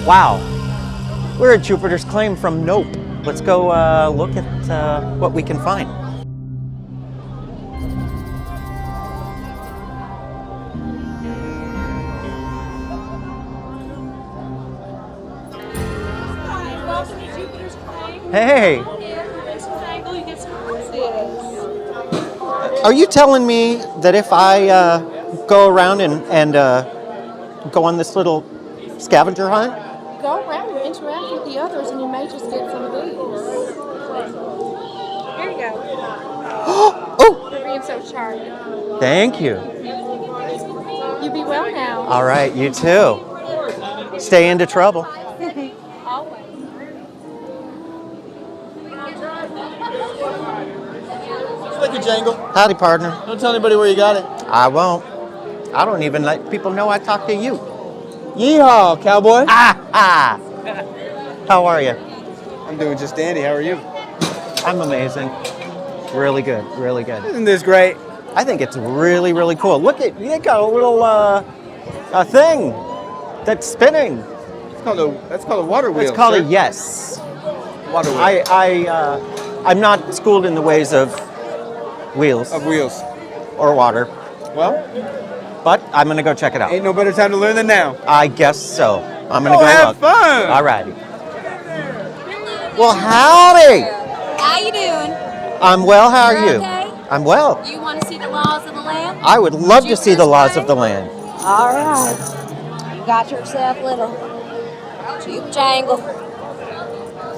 Wow. We're at Jupiter's Claim from Nope. Let's go look at what we can find. Welcome to Jupiter's Claim. Hey. You get some horses. Are you telling me that if I go around and go on this little scavenger hunt? Go around and interact with the others, and you may just get some of these. Here you go. Oh! For being so charming. Thank you. You be well now. All right, you too. Stay into trouble. Always. Thank you, Jangle. Howdy, partner. Don't tell anybody where you got it. I won't. I don't even let people know I talk to you. Yeehaw, cowboy. Ah! How are you? I'm doing just dandy. How are you? I'm amazing. Really good, really good. Isn't this great? I think it's really, really cool. Look at, you got a little a thing that's spinning. That's called a water wheel. It's called sir. a yes. Water wheel. I'm not schooled in the ways of wheels Of wheels. or water, Well, but I'm gonna go check it out. ain't no better time to learn than now. I guess so. I'm gonna Go go have look. fun. All righty. Well, howdy. How you doing? I'm well. How are You're you? okay? I'm well. You want to see the laws of the land? I would love to see the laws of the land. All right. You got yourself little juke jangle.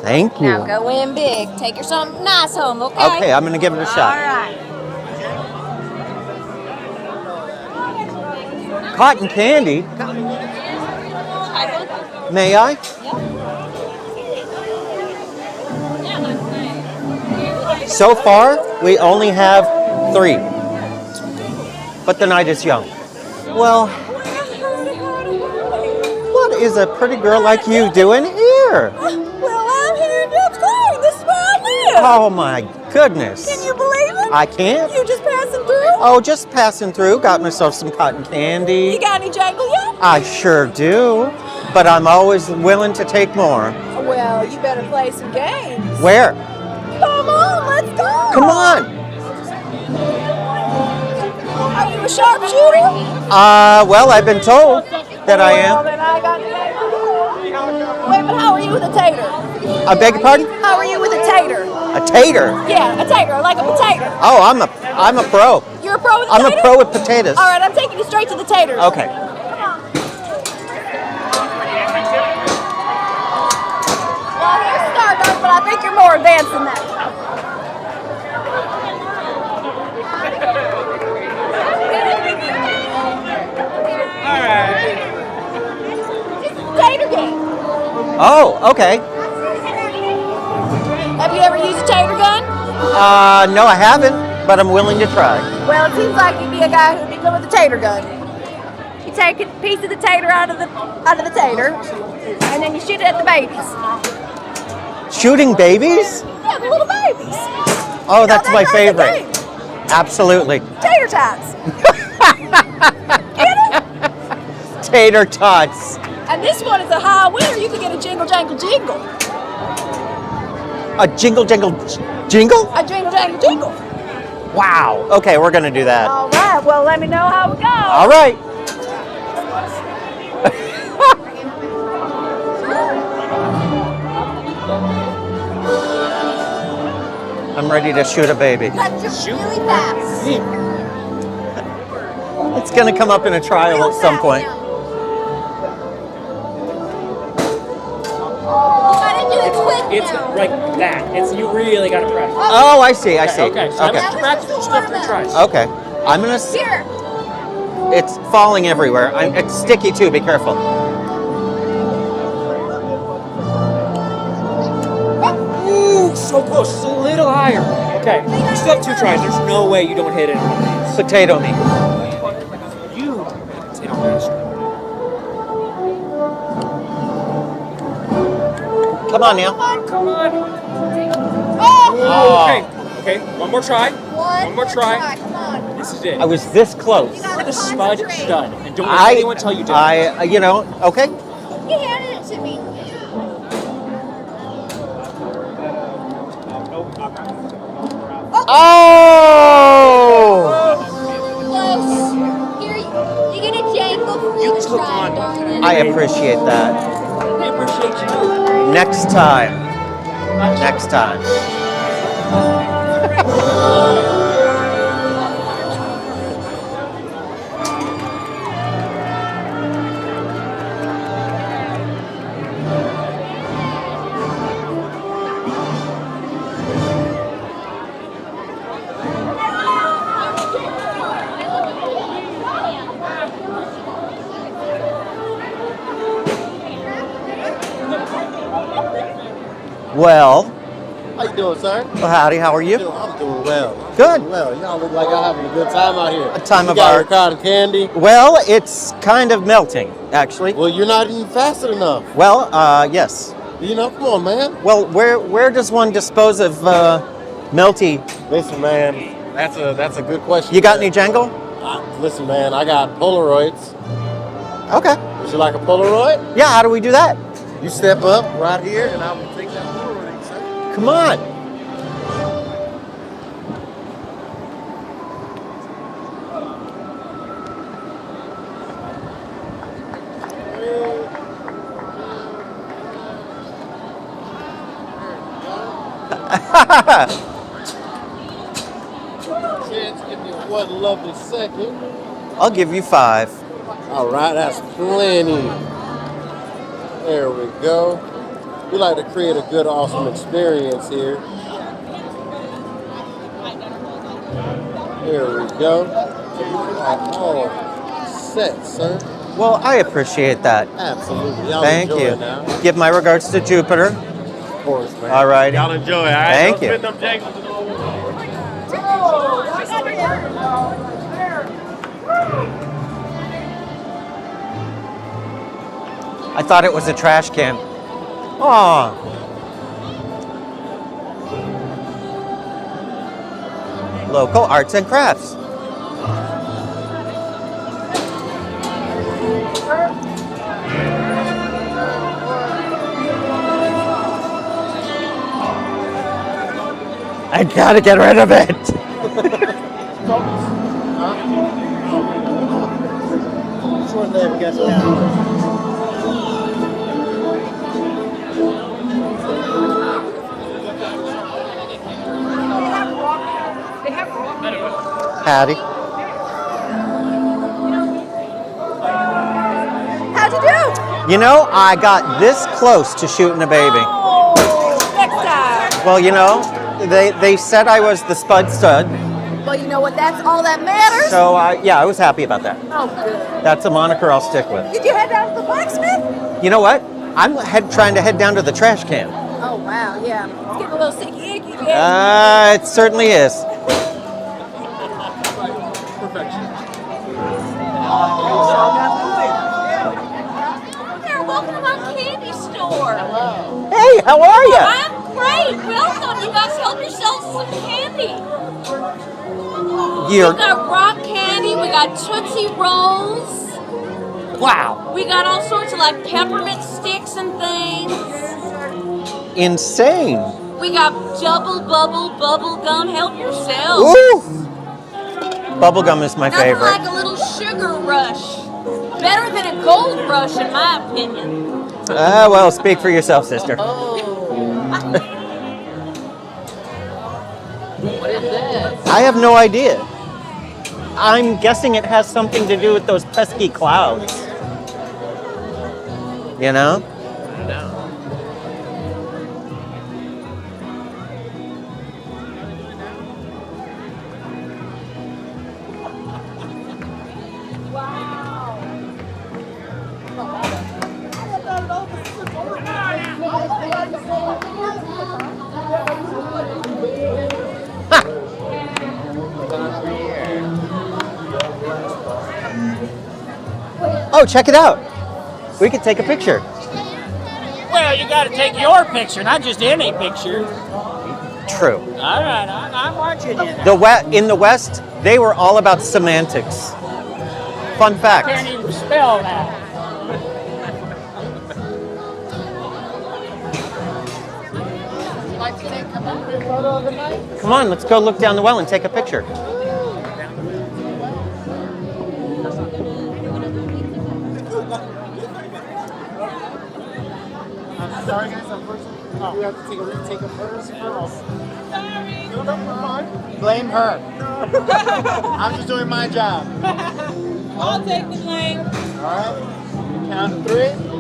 Thank you. Now go in big. Take your something nice home, okay? Okay, I'm gonna give it a All shot. right. Cotton candy. May I? So far, we only have 3. But the night is young. Well, what is a pretty girl like you doing here? Well, I'm here in Dukes Claim. This is where I live. Oh my goodness. Can you believe it? I can't. You just passing through? Oh, just passing through. Got myself some cotton You candy. got any jangle yet? I sure do. But I'm always willing to take more. Well, you better play some games. Where? Come on, let's go. Come on. Are you a sharpshooter? Well, I've been told that I Well, am. then I got to Wait, but how are you with a tater? I beg your pardon? How are you with a tater? A tater. Yeah, a tater, like a potato. Oh, I'm a pro. You're a pro with a I'm tater? a pro with potatoes. All right, I'm taking you straight to the taters. Okay. Come on. Well, here's Stardust, but I think you're more advanced than that. All right. Tater game. Oh, okay. Have you ever used a tater gun? No, I haven't, but I'm willing to try. Well, it seems like you'd be a guy who'd be good with a tater gun. You take a piece of the tater out of the tater, and then you shoot it at the babies. Shooting babies? Yeah, the little babies. Oh, that's Now, my that's the favorite. game. Absolutely. Tater tots. Get it? Tater tots. And this one is a high winner. You can get a jingle jangle jingle. A jingle jingle jingle? A jingle jangle jingle. Wow. Okay, we're gonna do that. All right. Well, let me know how it goes. All right. I'm ready to shoot a baby. That's really fast. It's gonna come up in a trial at some point. You gotta do it quick It's now. like that. It's you really gotta practice. Oh, I see. I see. Okay, so I'm Okay. gonna practice just go 3 tries. Okay. I'm gonna. Here. It's falling everywhere. It's sticky too. Be careful. Ooh, so close. Just a little higher. Okay, you still have 2 tries. There's no way you don't hit it. Potato me. You potato master. Come on now. Come on. Oh. Okay. One more try. One more try. Come on. This is it. I was this close. With a spud stud, and don't let anyone tell you different. Okay. He had it. It's to me. Oh! Close. Here, you get a jangle for You the took try, on. darling. I appreciate that. I appreciate you. Next time. Next time. Well, How you doing, sir? howdy, how are you? I'm doing well. Good. Doing well. Y'all look like y'all having a good time out here. A time you of got our- your cotton candy. Well, it's kind of melting, actually. Well, you're not eating fast enough. Well, yes. You know, come on, man. Well, where does one dispose of melty? Listen, man. That's a good question. You got man. any jangle? Listen, man. I got Polaroids. Okay. Would you like a Polaroid? Yeah, how do we do that? You step up right here, and I will take that Polaroid, sir. Come on. Chance, give me one lovely second. I'll give you 5. All right, that's plenty. There we go. We like to create a good, awesome experience here. There we go. You are all set, sir. Well, I appreciate that. Absolutely. Y'all Thank enjoy you. it now. Give my regards to Jupiter. Of course, man. All right. Y'all enjoy, all right? Thank Don't you. spend them jangles. I thought it was a trash can. Aw. Local arts and crafts. I gotta get rid of it. Howdy. How'd you do? You know, I got this close to shooting a baby. Oh, next time. Well, you know, they said I was the spud stud, Well, you know what? That's all that matters. so yeah, I was happy about that. Oh, good. That's a moniker I'll stick with. Did you head down to the blacksmith? You know what? I'm trying to head down to the trash can. Oh, wow, yeah. It's getting a little sicky icky. Yeah. It certainly is. There, welcome to my candy store. Hey, how are you? I'm great. Welcome. You guys help yourselves some candy. We got rock candy. We got Tootsie Rolls. Wow. We got all sorts of like peppermint sticks and things. Insane. We got double bubble gum. Help yourself. Ooh. Bubblegum is my Nothing favorite. like a little sugar rush. Better than a gold rush, in my opinion. Well, speak for yourself, sister. What is this? I have no idea. I'm guessing it has something to do with those pesky clouds. You know? Oh, check it out. We could take a picture. Well, you got to take your picture, not just any picture. True. All right, I'm watching you. In the West, they were all about semantics. Fun Can't fact. even spell that. Come on, let's go look down the well and take a picture. Sorry guys, unfortunately, we have to take a retake of hers first. Sorry. No, fine. Blame her. I'm just doing my job. I'll take the blame. All right. Count to 3.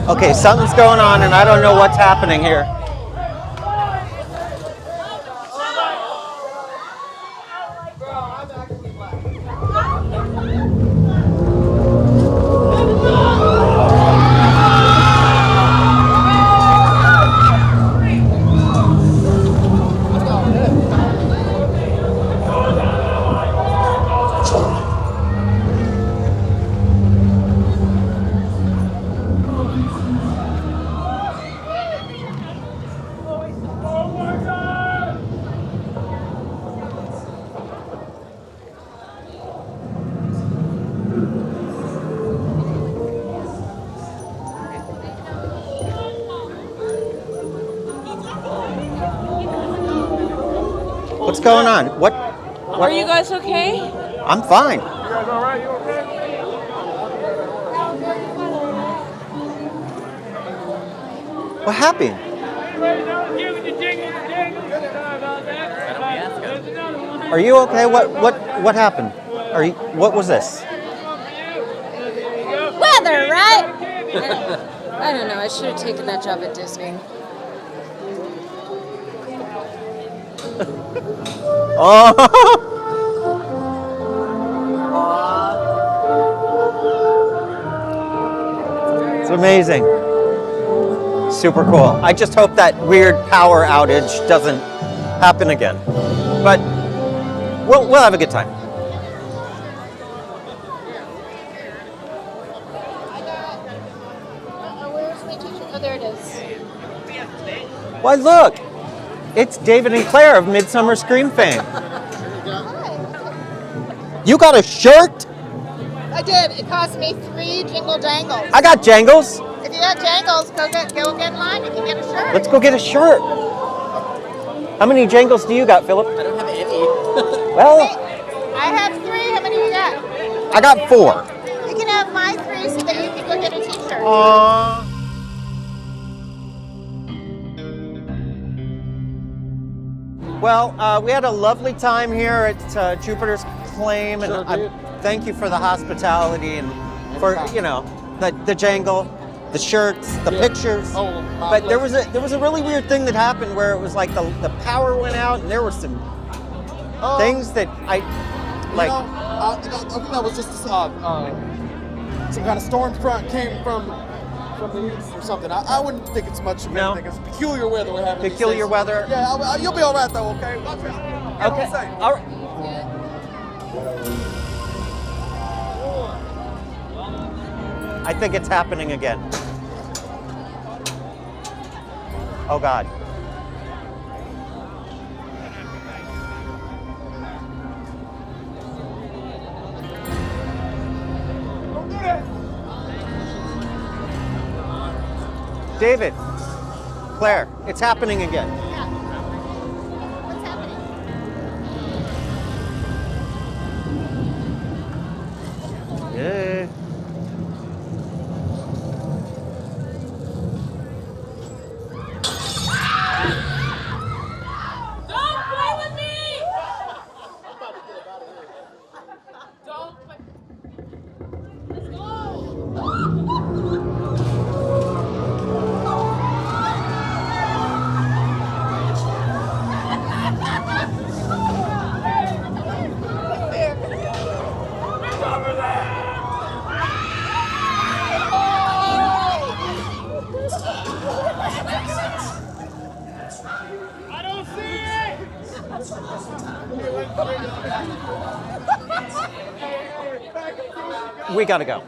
Okay, something's going on and I don't know what's happening here. What's going on? What? Are you guys okay? I'm fine. You guys all right? You okay? What happened? Are you okay? What happened? What was this? Weather, right? I don't know. I should have taken that job at Disney. Oh! It's amazing. Super cool. I just hope that weird power outage doesn't happen again. But we'll have a good time. Where's my teacher? Oh, there it is. Why, look! It's David and Claire of Midsummer Scream fame. You got a shirt? I did. It cost me 3 jingle jangles. I got jangles. If you got jangles, go get in line. You can get a shirt. Let's go get a shirt. How many jangles do you got, Philip? I don't have any. Well, I have 3. How many you got? I got 4. You can have my 3 so that you can go get a t-shirt. Aww. Well, we had a lovely time here at Jupiter's Claim, and thank you for the hospitality and for the jangle, the shirts, the pictures. Oh, but there was a really weird thing that happened where it was like the power went out, and there were some things that I like. I think that was just some kind of storm front came from the east or something. I wouldn't think it's much of anything. It's peculiar weather we're having. Peculiar weather. Yeah, you'll be all right though. Okay. Watch out. Okay. All right. I think it's happening again. Oh God. David, Claire, it's happening again. What's happening? Yeah. Don't play with me! Don't play. Let's go! I don't see it! We gotta go.